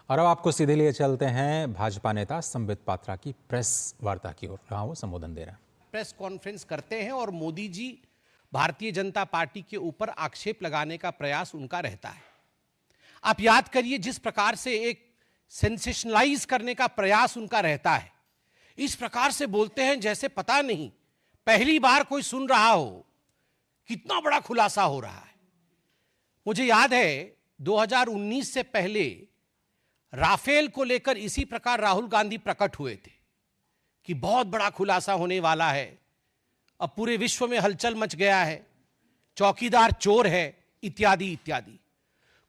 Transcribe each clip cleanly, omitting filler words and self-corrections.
और अब आपको सीधे लिए चलते हैं भाजपा नेता संबित पात्रा की प्रेस वार्ता की ओर। वो संबोधन दे रहे हैं। प्रेस कॉन्फ्रेंस करते हैं और मोदी जी भारतीय जनता पार्टी के ऊपर आक्षेप लगाने का प्रयास उनका रहता है। आप याद करिए जिस प्रकार से एक सेंसेशनलाइज करने का प्रयास उनका रहता है, इस प्रकार से बोलते हैं जैसे पता नहीं पहली बार कोई सुन रहा हो, कितना बड़ा खुलासा हो रहा है। मुझे याद है 2019 से पहले राफेल को लेकर इसी प्रकार राहुल गांधी प्रकट हुए थे कि बहुत बड़ा खुलासा होने वाला है, अब पूरे विश्व में हलचल मच गया है, चौकीदार चोर है, इत्यादि इत्यादि।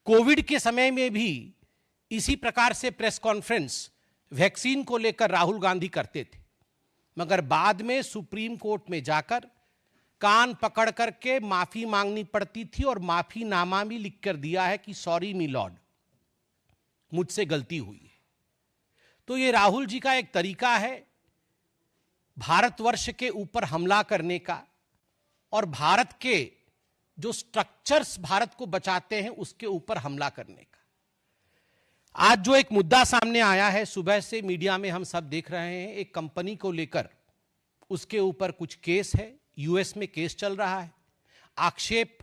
कोविड के समय में भी इसी प्रकार से प्रेस कॉन्फ्रेंस वैक्सीन को लेकर राहुल गांधी करते थे, मगर बाद में सुप्रीम कोर्ट में जाकर कान पकड़ करके माफी मांगनी पड़ती थी और माफीनामा भी लिख कर दिया है कि सॉरी मी लॉर्ड, मुझसे गलती हुई है। तो ये राहुल जी का एक तरीका है भारतवर्ष के ऊपर हमला करने का और भारत के जो स्ट्रक्चर्स भारत को बचाते हैं उसके ऊपर हमला करने का। आज जो एक मुद्दा सामने आया है, सुबह से मीडिया में हम सब देख रहे हैं, एक कंपनी को लेकर उसके ऊपर कुछ केस है, यूएस में केस चल रहा है, आक्षेप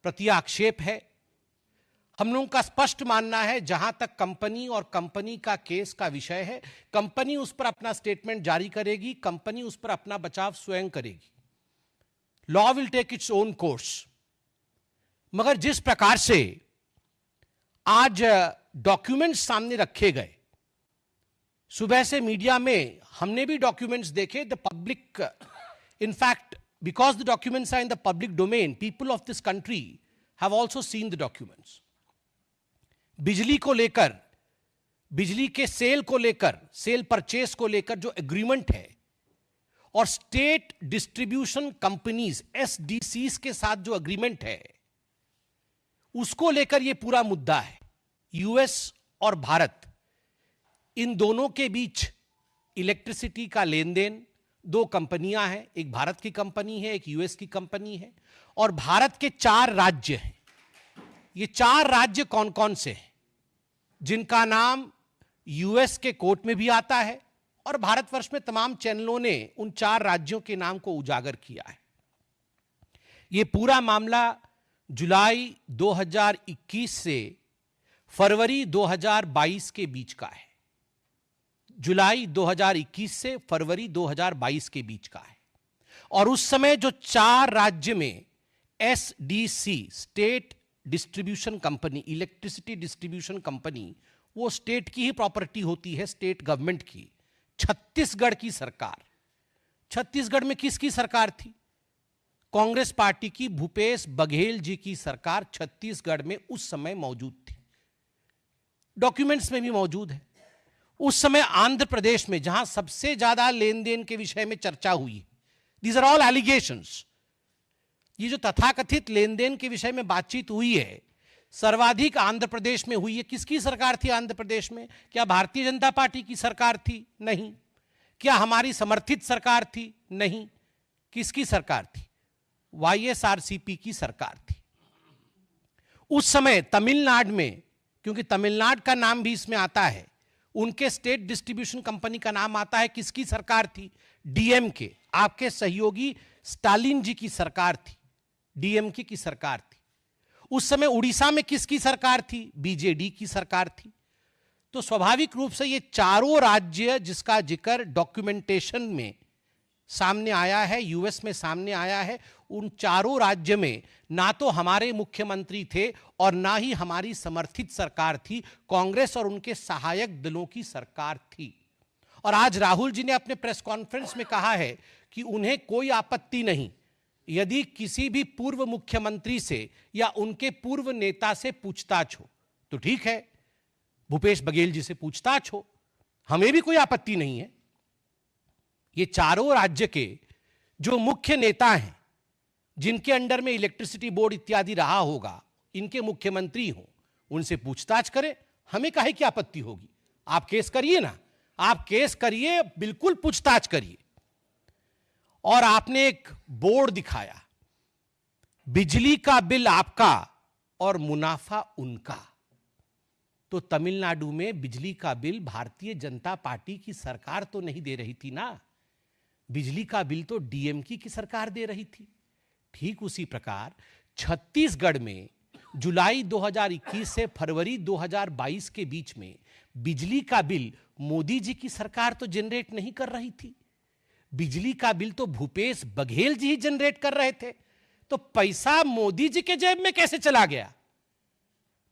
प्रति आक्षेप है। हम लोगों का स्पष्ट मानना है जहां तक कंपनी और कंपनी का केस का विषय है, कंपनी उस पर अपना स्टेटमेंट जारी करेगी, कंपनी उस पर अपना बचाव स्वयं करेगी। Law will take its own course. मगर जिस प्रकार से आज डॉक्यूमेंट्स सामने रखे गए, सुबह से मीडिया में हमने भी डॉक्यूमेंट्स देखे। The public, in fact because the documents are in the public domain, people of this country have also seen the documents. बिजली को लेकर, बिजली के सेल को लेकर, सेल परचेस को लेकर जो एग्रीमेंट है और स्टेट डिस्ट्रीब्यूशन कंपनीज एसडीसीज के साथ जो एग्रीमेंट है, उसको लेकर यह पूरा मुद्दा है। यूएस और भारत, इन दोनों के बीच इलेक्ट्रिसिटी का लेन देन, दो कंपनियां हैं, एक भारत की कंपनी है, एक यूएस की कंपनी है, और भारत के 4 राज्य हैं। ये 4 राज्य कौन कौन से हैं, जिनका नाम यूएस के कोर्ट में भी आता है और भारतवर्ष में तमाम चैनलों ने उन 4 राज्यों के नाम को उजागर किया है। यह पूरा मामला जुलाई 2021 से फरवरी 2022 के बीच का है। जुलाई 2021 से फरवरी 2022 के बीच का है। और उस समय जो 4 राज्य में SDC, state distribution company, electricity distribution company, वो स्टेट की ही प्रॉपर्टी होती है, स्टेट गवर्नमेंट की। छत्तीसगढ़ की सरकार, छत्तीसगढ़ में किसकी सरकार थी? कांग्रेस पार्टी की, भूपेश बघेल जी की सरकार छत्तीसगढ़ में उस समय मौजूद थी। डॉक्यूमेंट्स में भी मौजूद है। उस समय आंध्र प्रदेश में, जहां सबसे ज्यादा लेन देन के विषय में चर्चा हुई, दीज आर ऑल एलिगेशंस, ये जो तथाकथित लेन देन के विषय में बातचीत हुई है, सर्वाधिक आंध्र प्रदेश में हुई है। किसकी सरकार थी आंध्र प्रदेश में? क्या भारतीय जनता पार्टी की सरकार थी? नहीं। क्या हमारी समर्थित सरकार थी? नहीं। किसकी सरकार थी? वाईएसआरसीपी की सरकार थी। उस समय तमिलनाडु में, क्योंकि तमिलनाडु का नाम भी इसमें आता है, उनके स्टेट डिस्ट्रीब्यूशन कंपनी का नाम आता है। किसकी सरकार थी? डीएमके, आपके सहयोगी स्टालिन जी की सरकार थी, डीएमके की सरकार थी। उस समय उड़ीसा में किसकी सरकार थी? बीजेडी की सरकार थी। तो स्वाभाविक रूप से ये 4 राज्य जिसका जिक्र डॉक्यूमेंटेशन में सामने आया है, यूएस में सामने आया है, उन 4 राज्य में ना तो हमारे मुख्यमंत्री थे और ना ही हमारी समर्थित सरकार थी, कांग्रेस और उनके सहायक दलों की सरकार थी। और आज राहुल जी ने अपने प्रेस कॉन्फ्रेंस में कहा है कि उन्हें कोई आपत्ति नहीं यदि किसी भी पूर्व मुख्यमंत्री से या उनके पूर्व नेता से पूछताछ हो, तो ठीक है, भूपेश बघेल जी से पूछताछ हो, हमें भी कोई आपत्ति नहीं है। ये 4 राज्य के जो मुख्य नेता हैं, जिनके अंडर में इलेक्ट्रिसिटी बोर्ड इत्यादि रहा होगा, इनके मुख्यमंत्री हों, उनसे पूछताछ करें, हमें काहे की आपत्ति होगी? आप केस करिए ना, आप केस करिए, बिल्कुल पूछताछ करिए। और आपने एक बोर्ड दिखाया, बिजली का बिल आपका और मुनाफा उनका। तो तमिलनाडु में बिजली का बिल भारतीय जनता पार्टी की सरकार तो नहीं दे रही थी ना, बिजली का बिल तो डीएमके की सरकार दे रही थी। ठीक उसी प्रकार छत्तीसगढ़ में जुलाई 2021 से फरवरी 2022 के बीच में बिजली का बिल मोदी जी की सरकार तो जनरेट नहीं कर रही थी, बिजली का बिल तो भूपेश बघेल जी ही जनरेट कर रहे थे। तो पैसा मोदी जी के जेब में कैसे चला गया?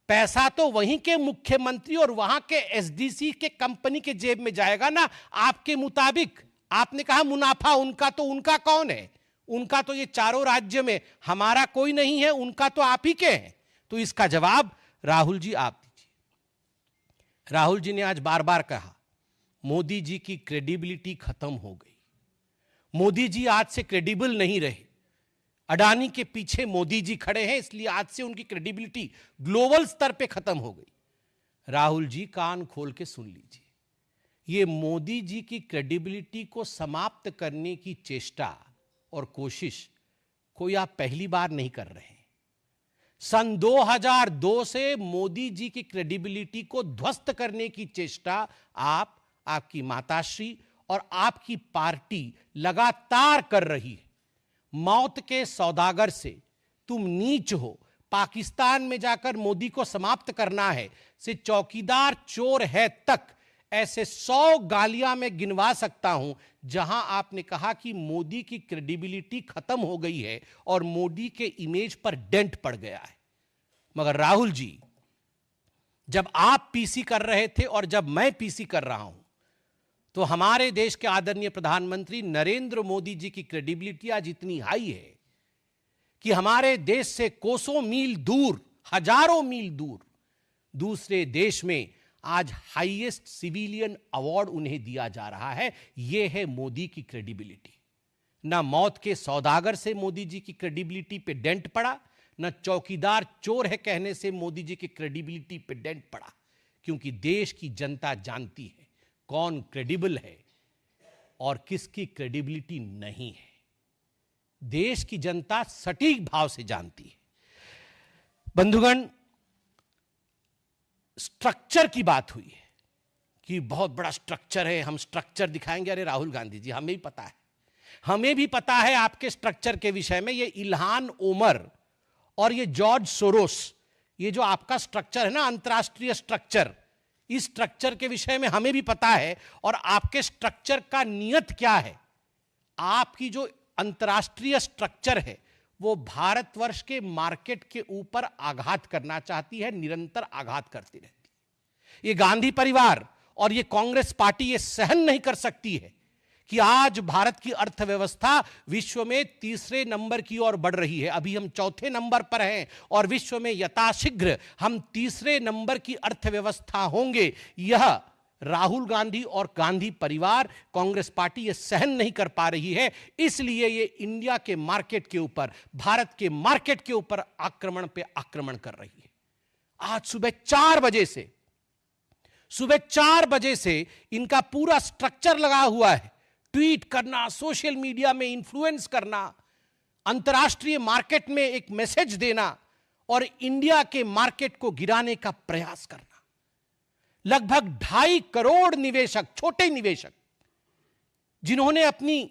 पैसा तो वहीं के मुख्यमंत्री और वहां के एसडीसी के कंपनी के जेब में जाएगा ना। आपके मुताबिक आपने कहा मुनाफा उनका, तो उनका कौन है? उनका तो ये चारों राज्य में, हमारा कोई नहीं है, उनका तो आप ही के हैं। तो इसका जवाब राहुल जी आप दीजिए। राहुल जी ने आज बार बार कहा मोदी जी की क्रेडिबिलिटी खत्म हो गई, मोदी जी आज से क्रेडिबल नहीं रहे, अडानी के पीछे मोदी जी खड़े हैं इसलिए आज से उनकी क्रेडिबिलिटी ग्लोबल स्तर पे खत्म हो गई। राहुल जी कान खोल के सुन लीजिए, ये मोदी जी की क्रेडिबिलिटी को समाप्त करने की चेष्टा और कोशिश कोई आप पहली बार नहीं कर रहे हैं। सन 2002 से मोदी जी की क्रेडिबिलिटी को ध्वस्त करने की चेष्टा आप, आपकी माताश्री और आपकी पार्टी लगातार कर रही है। मौत के सौदागर से तुम नीच हो, पाकिस्तान में जाकर मोदी को समाप्त करना है, से चौकीदार चोर है तक, ऐसे 100 गालियां मैं गिनवा सकता हूं जहां आपने कहा कि मोदी की क्रेडिबिलिटी खत्म हो गई है और मोदी के इमेज पर डेंट पड़ गया है। मगर राहुल जी, जब आप पीसी कर रहे थे और जब मैं पीसी कर रहा हूं, तो हमारे देश के आदरणीय प्रधानमंत्री नरेंद्र मोदी जी की क्रेडिबिलिटी आज इतनी हाई है कि हमारे देश से कोसों मील दूर, हजारों मील दूर दूसरे देश में आज हाईएस्ट सिविलियन अवार्ड उन्हें दिया जा रहा है। यह है मोदी की क्रेडिबिलिटी। ना मौत के सौदागर से मोदी जी की क्रेडिबिलिटी पे डेंट पड़ा, ना चौकीदार चोर है कहने से मोदी जी की क्रेडिबिलिटी पे डेंट पड़ा, क्योंकि देश की जनता जानती है कौन क्रेडिबल है और किसकी क्रेडिबिलिटी नहीं है। देश की जनता सटीक भाव से जानती है। बंधुगण, स्ट्रक्चर की बात हुई है कि बहुत बड़ा स्ट्रक्चर है, हम स्ट्रक्चर दिखाएंगे। अरे राहुल गांधी जी, हमें भी पता है, हमें भी पता है आपके स्ट्रक्चर के विषय में। ये इल्हान ओमर और ये जॉर्ज सोरोस, ये जो आपका स्ट्रक्चर है ना, अंतरराष्ट्रीय स्ट्रक्चर, इस स्ट्रक्चर के विषय में हमें भी पता है। और आपके स्ट्रक्चर का नियत क्या है? आपकी जो अंतरराष्ट्रीय स्ट्रक्चर है वो भारतवर्ष के मार्केट के ऊपर आघात करना चाहती है, निरंतर आघात करती रहती है। ये गांधी परिवार और ये कांग्रेस पार्टी ये सहन नहीं कर सकती है कि आज भारत की अर्थव्यवस्था विश्व में तीसरे नंबर की ओर बढ़ रही है। अभी हम चौथे नंबर पर हैं और विश्व में यथाशीघ्र हम तीसरे नंबर की अर्थव्यवस्था होंगे। यह राहुल गांधी और गांधी परिवार, कांग्रेस पार्टी ये सहन नहीं कर पा रही है, इसलिए ये इंडिया के मार्केट के ऊपर, भारत के मार्केट के ऊपर आक्रमण पे आक्रमण कर रही है। आज सुबह 4 बजे से इनका पूरा स्ट्रक्चर लगा हुआ है। ट्वीट करना, सोशल मीडिया में इन्फ्लुएंस करना, अंतर्राष्ट्रीय मार्केट में एक मैसेज देना और इंडिया के मार्केट को गिराने का प्रयास करना। लगभग 2.5 करोड़ निवेशक, छोटे निवेशक, जिन्होंने अपनी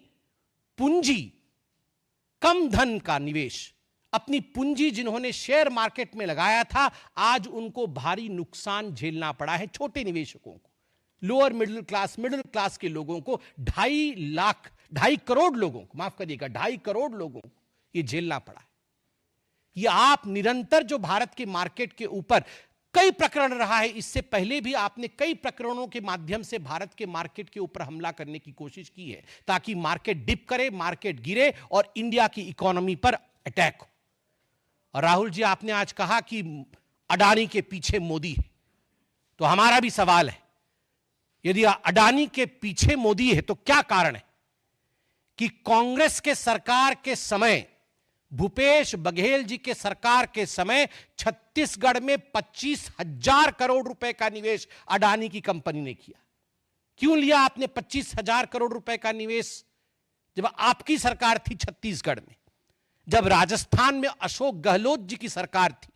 पूंजी, कम धन का निवेश, अपनी पूंजी जिन्होंने शेयर मार्केट में लगाया था, आज उनको भारी नुकसान झेलना पड़ा है। छोटे निवेशकों को, लोअर मिडिल क्लास के लोगों को, 2.5 करोड़ लोगों को, माफ करिएगा, 2.5 करोड़ लोगों को यह झेलना पड़ा है। यह आप निरंतर जो भारत के मार्केट के ऊपर कई प्रकरण रहा है, इससे पहले भी आपने कई प्रकरणों के माध्यम से भारत के मार्केट के ऊपर हमला करने की कोशिश की है, ताकि मार्केट डिप करे, मार्केट गिरे और इंडिया की इकोनॉमी पर अटैक हो। और राहुल जी, आपने आज कहा कि अडानी के पीछे मोदी है, तो हमारा भी सवाल है, यदि अडानी के पीछे मोदी है तो क्या कारण है कि कांग्रेस के सरकार के समय, भूपेश बघेल जी के सरकार के समय छत्तीसगढ़ में 25,000 करोड़ रुपए का निवेश अडानी की कंपनी ने किया? क्यों लिया आपने 25,000 करोड़ रुपए का निवेश जब आपकी सरकार थी छत्तीसगढ़ में? जब राजस्थान में अशोक गहलोत जी की सरकार थी,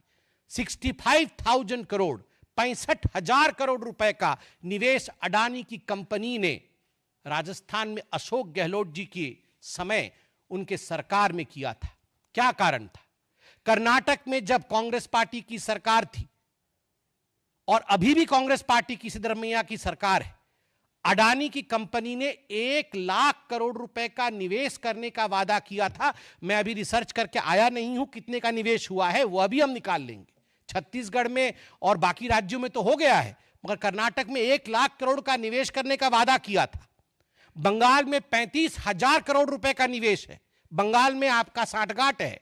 65,000 करोड़, 65,000 करोड़ रुपए का निवेश अडानी की कंपनी ने राजस्थान में अशोक गहलोत जी के समय उनके सरकार में किया था। क्या कारण था? कर्नाटक में जब कांग्रेस पार्टी की सरकार थी और अभी भी कांग्रेस पार्टी की सिद्धरमैया की सरकार है, अडानी की कंपनी ने 1 लाख करोड़ रुपए का निवेश करने का वादा किया था। मैं अभी रिसर्च करके आया नहीं हूं कितने का निवेश हुआ है, वह भी हम निकाल लेंगे। छत्तीसगढ़ में और बाकी राज्यों में तो हो गया है, मगर कर्नाटक में 1 लाख करोड़ का निवेश करने का वादा किया था। बंगाल में 35,000 करोड़ रुपए का निवेश है, बंगाल में आपका साठगांठ है।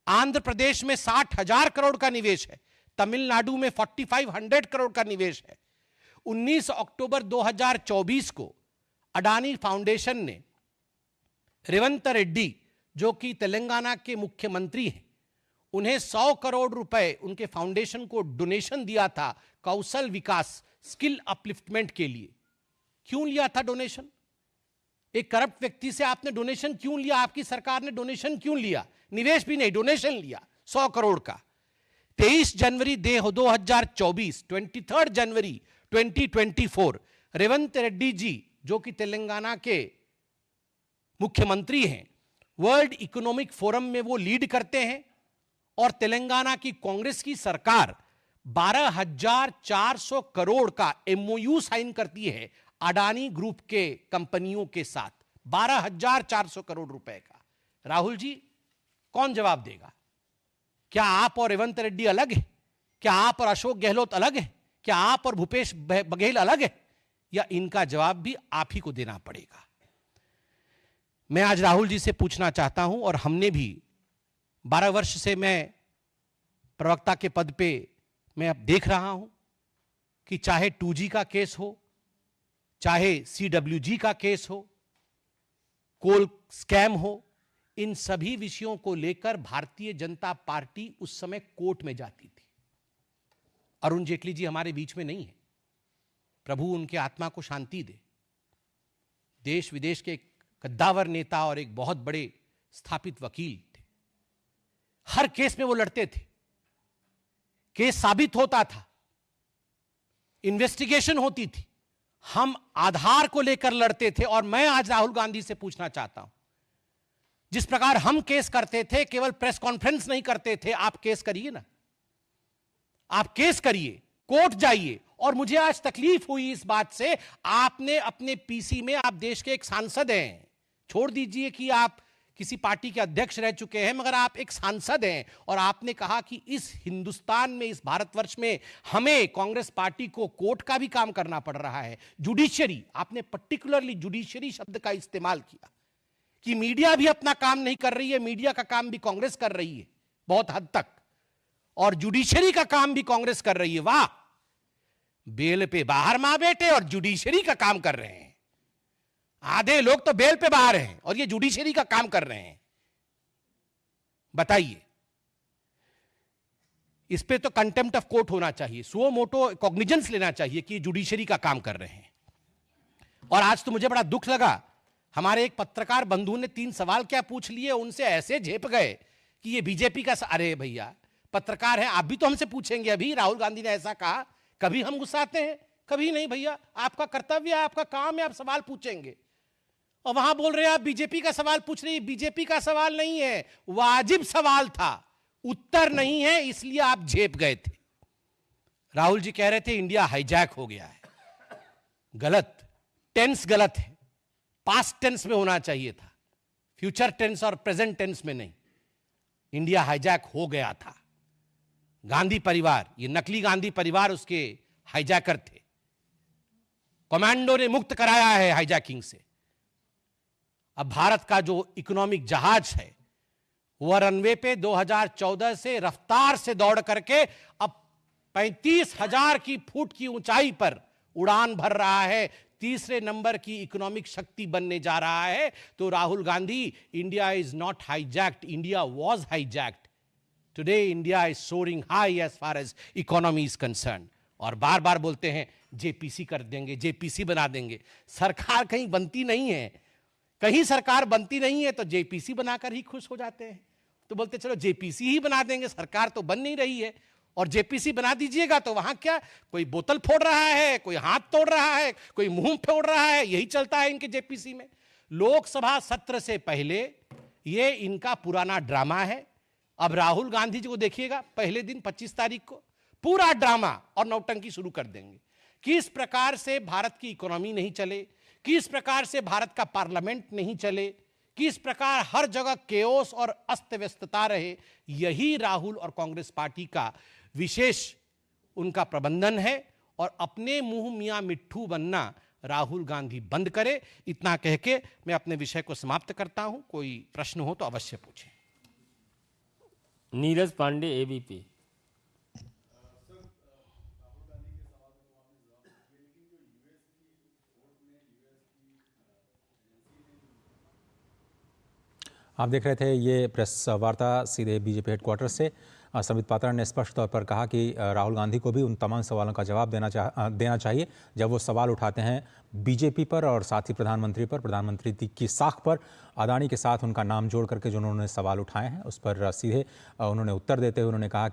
आंध्र प्रदेश में 60,000 करोड़ का निवेश है, तमिलनाडु में 4500 करोड़ का निवेश है। 19 अक्टूबर 2024 को अडानी फाउंडेशन ने रेवंत रेड्डी, जो कि तेलंगाना के मुख्यमंत्री हैं, उन्हें 100 करोड़ रुपए उनके फाउंडेशन को डोनेशन दिया था कौशल विकास, स्किल अपलिफ्टमेंट के लिए। क्यों लिया था डोनेशन? एक करप्ट व्यक्ति से आपने डोनेशन क्यों लिया? आपकी सरकार ने डोनेशन क्यों लिया? निवेश भी नहीं, डोनेशन लिया 100 करोड़ का। 23 जनवरी 2024, 23 जनवरी 2024, रेवंत रेड्डी जी, जो कि तेलंगाना के मुख्यमंत्री हैं, वर्ल्ड इकोनॉमिक फोरम में वो लीड करते हैं और तेलंगाना की कांग्रेस की सरकार 12,400 करोड़ का एमओयू साइन करती है अडानी ग्रुप के कंपनियों के साथ। 12,400 करोड़ रुपए का। राहुल जी, कौन जवाब देगा? क्या आप और रेवंत रेड्डी अलग है? क्या आप और अशोक गहलोत अलग है? क्या आप और भूपेश बघेल अलग है? या इनका जवाब भी आप ही को देना पड़ेगा? मैं आज राहुल जी से पूछना चाहता हूं, और हमने भी 12 वर्ष से मैं प्रवक्ता के पद पे मैं अब देख रहा हूं कि चाहे 2G का केस हो, चाहे CWG का केस हो, कोल स्कैम हो, इन सभी विषयों को लेकर भारतीय जनता पार्टी उस समय कोर्ट में जाती थी। अरुण जेटली जी हमारे बीच में नहीं है, प्रभु उनके आत्मा को शांति दे। देश विदेश के एक कद्दावर नेता और एक बहुत बड़े स्थापित वकील थे। हर केस में वो लड़ते थे, केस साबित होता था, इन्वेस्टिगेशन होती थी, हम आधार को लेकर लड़ते थे। और मैं आज राहुल गांधी से पूछना चाहता हूं, जिस प्रकार हम केस करते थे, केवल प्रेस कॉन्फ्रेंस नहीं करते थे, आप केस करिए ना, आप केस करिए, कोर्ट जाइए। और मुझे आज तकलीफ हुई इस बात से, आपने अपने पीसी में, आप देश के एक सांसद हैं, छोड़ दीजिए कि आप किसी पार्टी के अध्यक्ष रह चुके हैं, मगर आप एक सांसद हैं, और आपने कहा कि इस हिंदुस्तान में, इस भारतवर्ष में हमें कांग्रेस पार्टी को कोर्ट का भी काम करना पड़ रहा है, जुडिशरी। आपने पर्टिकुलरली जुडिशरी शब्द का इस्तेमाल किया कि मीडिया भी अपना काम नहीं कर रही है, मीडिया का काम भी कांग्रेस कर रही है बहुत हद तक, और जुडिशरी का काम भी कांग्रेस कर रही है। वाह, बेल पे बाहर मां बेटे और जुडिशरी का काम कर रहे हैं। आधे लोग तो बेल पे बाहर हैं और ये जुडिशरी का काम कर रहे हैं। बताइए, इस पे तो कंटेम्प्ट ऑफ कोर्ट होना चाहिए, सुओ मोटो कॉग्निजेंस लेना चाहिए कि जुडिशरी का काम कर रहे हैं। और आज तो मुझे बड़ा दुख लगा, हमारे एक पत्रकार बंधु ने 3 सवाल क्या पूछ लिए, उनसे ऐसे झेप गए कि ये बीजेपी का। अरे भैया, पत्रकार हैं, आप भी तो हमसे पूछेंगे। अभी राहुल गांधी ने ऐसा कहा, कभी हम गुस्साते हैं? कभी नहीं भैया, आपका कर्तव्य है, आपका काम है, आप सवाल पूछेंगे। और वहां बोल रहे हैं आप बीजेपी का सवाल पूछ रही है। बीजेपी का सवाल नहीं है, वाजिब सवाल था, उत्तर नहीं है, इसलिए आप झेप गए थे। राहुल जी कह रहे थे इंडिया हाईजैक हो गया है। गलत, टेंस गलत है, पास्ट टेंस में होना चाहिए था, फ्यूचर टेंस और प्रेजेंट टेंस में नहीं। इंडिया हाईजैक हो गया था। गांधी परिवार, ये नकली गांधी परिवार उसके हाईजैकर थे। कमांडो ने मुक्त कराया है हाईजैकिंग से। अब भारत का जो इकोनॉमिक जहाज है वह रनवे पे 2014 से रफ्तार से दौड़ करके अब 35,000 की फुट की ऊंचाई पर उड़ान भर रहा है, तीसरे नंबर की इकोनॉमिक शक्ति बनने जा रहा है। तो Rahul Gandhi, India is not hijacked, India was hijacked. Today India is soaring high as far as economy is concern. और बार बार बोलते हैं जेपीसी कर देंगे, जेपीसी बना देंगे। सरकार कहीं बनती नहीं है, कहीं सरकार बनती नहीं है तो जेपीसी बनाकर ही खुश हो जाते हैं। तो बोलते चलो जेपीसी ही बना देंगे, सरकार तो बन नहीं रही है। और जेपीसी बना दीजिएगा तो वहां क्या, कोई बोतल फोड़ रहा है, कोई हाथ तोड़ रहा है, कोई मुंह फोड़ रहा है, यही चलता है इनके जेपीसी में। लोकसभा सत्र से पहले ये इनका पुराना ड्रामा है। अब राहुल गांधी जी को देखिएगा, पहले दिन 25 तारीख को पूरा ड्रामा और नौटंकी शुरू कर देंगे। किस प्रकार से भारत की इकोनॉमी नहीं चले, किस प्रकार से भारत का पार्लियामेंट नहीं चले, किस प्रकार हर जगह केओस और अस्त व्यस्तता रहे, यही राहुल और कांग्रेस पार्टी का विशेष उनका प्रबंधन है। और अपने मुंह मियां मिट्ठू बनना राहुल गांधी बंद करे। इतना कह के मैं अपने विषय को समाप्त करता हूं। कोई प्रश्न हो तो अवश्य पूछें। नीरज पांडे, एबीपी। आप देख रहे थे ये प्रेस वार्ता सीधे बीजेपी हेडक्वार्टर से। संबित पात्रा ने स्पष्ट तौर पर कहा कि राहुल गांधी को भी उन तमाम सवालों का जवाब देना चाहिए जब वो सवाल उठाते हैं बीजेपी पर और साथ ही प्रधानमंत्री पर, प्रधानमंत्री की साख पर। अदानी के साथ उनका नाम जोड़ करके जो उन्होंने सवाल उठाए हैं उस पर सीधे उन्होंने उत्तर देते हुए उन्होंने कहा